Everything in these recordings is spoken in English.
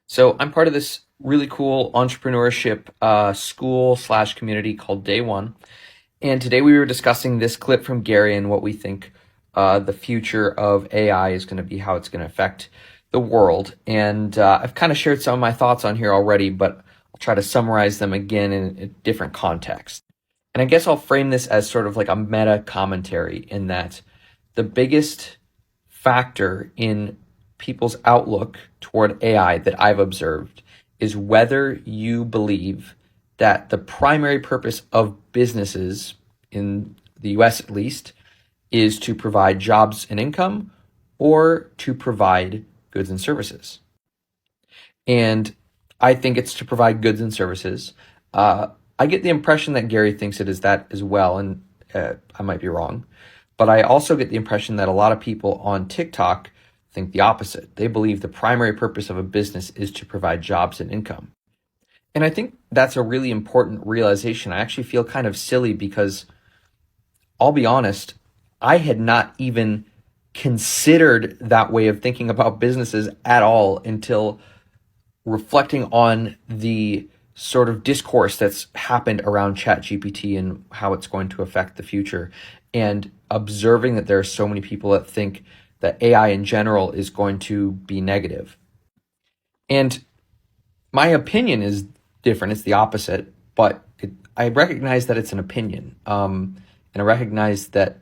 So I'm part of this really cool entrepreneurship school/community called DayOne. And today we were discussing this clip from Gary and what we think the future of AI is going to be, how it's going to affect the world. And I've kind of shared some of my thoughts on here already, but I'll try to summarize them again in a different context. And I guess I'll frame this as sort of like a meta commentary in that the biggest factor in people's outlook toward AI that I've observed is whether you believe that the primary purpose of businesses, in the US at least, is to provide jobs and income or to provide goods and services. And I think it's to provide goods and services. I get the impression that Gary thinks it is that as well, and I might be wrong. But I also get the impression that a lot of people on TikTok think the opposite. They believe the primary purpose of a business is to provide jobs and income. And I think that's a really important realization. I actually feel kind of silly because I'll be honest, I had not even considered that way of thinking about businesses at all until reflecting on the sort of discourse that's happened around Chat GPT and how it's going to affect the future, and observing that there are so many people that think that AI in general is going to be negative. And my opinion is different. It's the opposite, but I recognize that it's an opinion. And I recognize that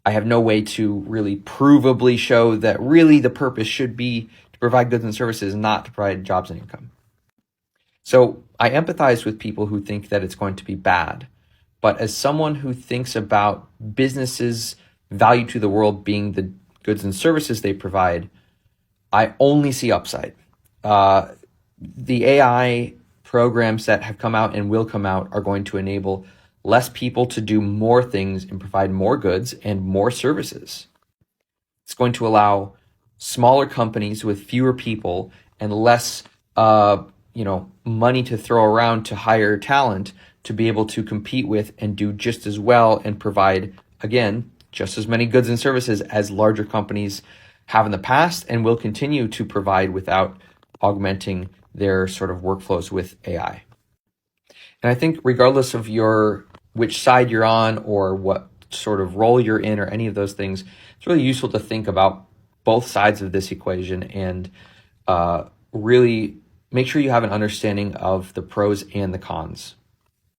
I have no way to really provably show that really the purpose should be to provide goods and services, not to provide jobs and income. So I empathize with people who think that it's going to be bad. But as someone who thinks about businesses' value to the world being the goods and services they provide, I only see upside. The AI programs that have come out and will come out are going to enable less people to do more things and provide more goods and more services. It's going to allow smaller companies with fewer people and less money to throw around to hire talent to be able to compete with and do just as well and provide, again, just as many goods and services as larger companies have in the past and will continue to provide without augmenting their sort of workflows with AI. And I think regardless of which side you're on or what sort of role you're in or any of those things, it's really useful to think about both sides of this equation and really make sure you have an understanding of the pros and the cons.